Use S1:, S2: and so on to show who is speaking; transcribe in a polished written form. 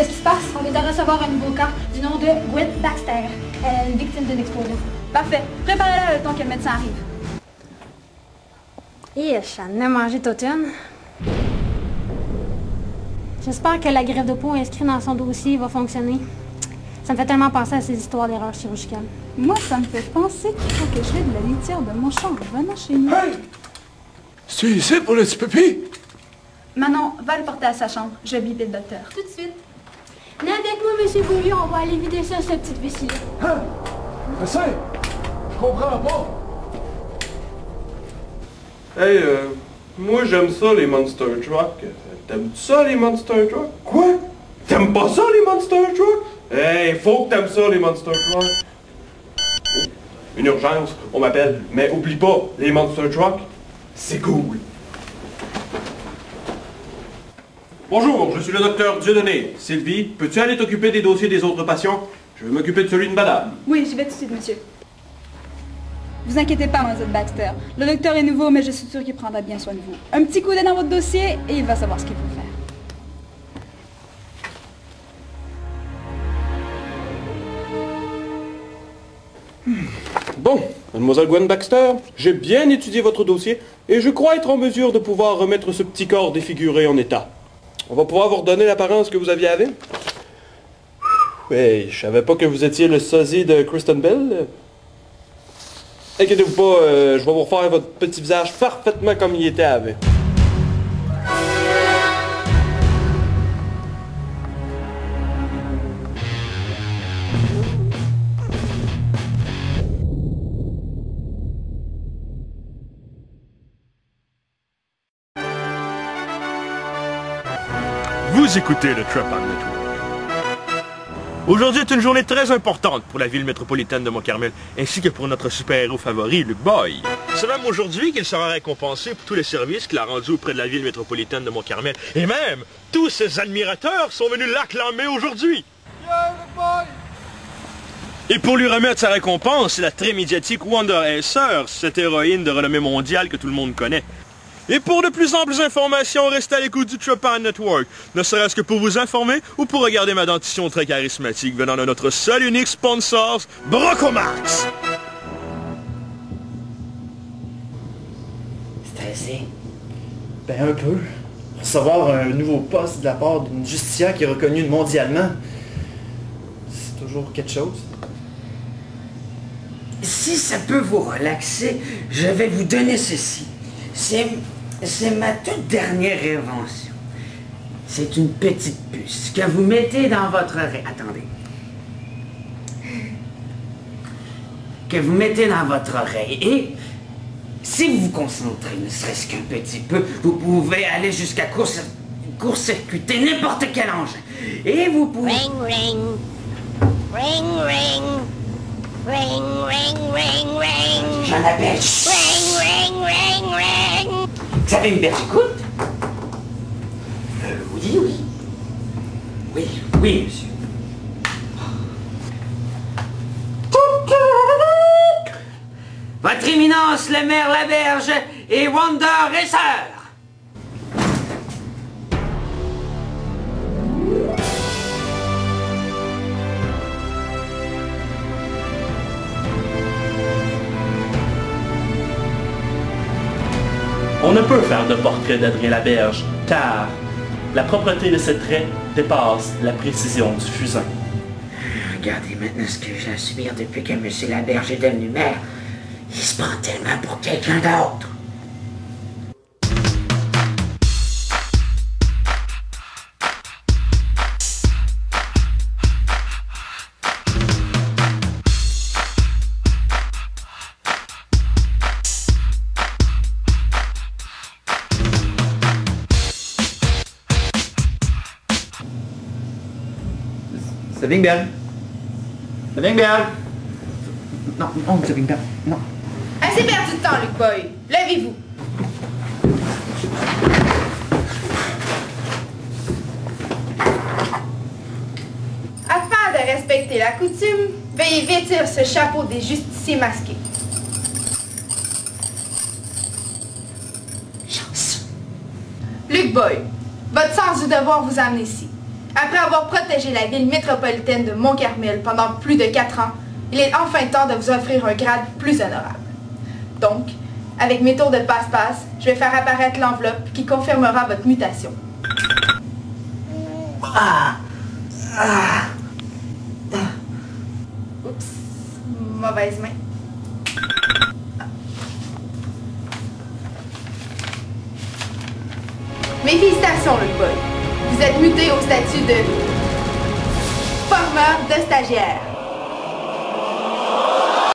S1: Qu'est-ce qui se passe? On vient de recevoir un nouveau cas du nom de Gwen Baxter. Elle est une victime d'une explosion. Parfait. Préparez-la le temps que le médecin arrive.
S2: Et j'en ai mangé toute une. J'espère que la greffe de peau inscrite dans son dossier va fonctionner. Ça me fait tellement penser à ces histoires d'erreurs chirurgicales.
S3: Moi, ça me fait penser qu'il faut que je vide la litière de mon champ venant chez nous.
S4: Hey! C'est ici pour le petit pipi?
S1: Manon, va le porter à sa chambre. Je vais biper le docteur.
S2: Tout de suite. Venez avec moi, monsieur Beaulieu, on va aller vider ça, cette petite vessie-là.
S4: Hein? Mais ça, je comprends pas.
S5: Hey, moi j'aime ça les Monster Truck. T'aimes ça les Monster Truck? Quoi? T'aimes pas ça les Monster Truck? Hey, faut que t'aimes ça les Monster Truck. Oh, une urgence, on m'appelle. Mais oublie pas, les Monster Truck, c'est cool. Bonjour, je suis le docteur Dieudonné. Sylvie, peux-tu aller t'occuper des dossiers des autres patients? Je vais m'occuper de celui de madame.
S3: Oui, j'y vais tout de suite, monsieur. Vous inquiétez pas, mademoiselle Baxter. Le docteur est nouveau, mais je suis sûre qu'il prendra bien soin de vous. Un petit coup d'œil dans votre dossier et il va savoir ce qu'il faut faire.
S5: Bon, mademoiselle Gwen Baxter, j'ai bien étudié votre dossier et je crois être en mesure de pouvoir remettre ce petit corps défiguré en état. On va pouvoir vous redonner l'apparence que vous aviez avant. Hey, je savais pas que vous étiez le sosie de Kristen Bell. Inquiétez-vous pas, je vais vous refaire votre petit visage parfaitement comme il était avant.
S6: Vous écoutez le Trap On Network. Aujourd'hui est une journée très importante pour la ville métropolitaine de Mont-Carmel, ainsi que pour notre super-héros favori, Luke Boy. C'est même aujourd'hui qu'il sera récompensé pour tous les services qu'il a rendus auprès de la ville métropolitaine de Mont-Carmel. Et même, tous ses admirateurs sont venus l'acclamer aujourd'hui.
S4: Yeah, Luke Boy!
S6: Et pour lui remettre sa récompense, la très médiatique Wanda Esser, cette héroïne de renommée mondiale que tout le monde connaît. Et pour de plus amples informations, restez à l'écoute du Trap On Network, ne serait-ce que pour vous informer ou pour regarder ma dentition très charismatique venant de notre seul unique sponsor, Brocomax.
S7: Stressé? Ben un peu. Recevoir un nouveau poste de la part d'une justicière qui est reconnue mondialement, c'est toujours quelque chose.
S8: Si ça peut vous relaxer, je vais vous donner ceci. C'est ma toute dernière invention. C'est une petite puce que vous mettez dans votre oreille. Attendez. Que vous mettez dans votre oreille. Et si vous vous concentrez, ne serait-ce qu'un petit peu, vous pouvez aller jusqu'à court-circuiter n'importe quel engin. Et vous pouvez...
S9: Ring, ring. Ring, ring. Ring, ring, ring, ring.
S8: J'en appelle.
S9: Ring, ring, ring, ring.
S8: Vous avez une belle écoute? Oui, oui. Oui, oui, monsieur. Votre éminence, le maire Laberge et Wanda Racer.
S10: On ne peut faire de portrait d'Adrien Laberge, car la propreté de ses traits dépasse la précision du fusain.
S8: Regardez maintenant ce que j'ai à subir depuis que M. Laberge est devenu maire. Il se prend tellement pour quelqu'un d'autre.
S7: C'est Wingberg. C'est Wingberg. Non, non, c'est Wingberg. Non.
S11: Assez perdu de temps, Luke Boy. Levez-vous. Afin de respecter la coutume, veuillez vêtir ce chapeau des justiciers masqués. Chance. Luke Boy, votre sens du devoir vous amène ici. Après avoir protégé la ville métropolitaine de Mont-Carmel pendant plus de 4 ans, il est enfin temps de vous offrir un grade plus honorable. Donc, avec mes tours de passe-passe, je vais faire apparaître l'enveloppe qui confirmera votre mutation. Oups, mauvaise main. Mes félicitations, le boy. Vous êtes muté au statut de formeur de stagiaire.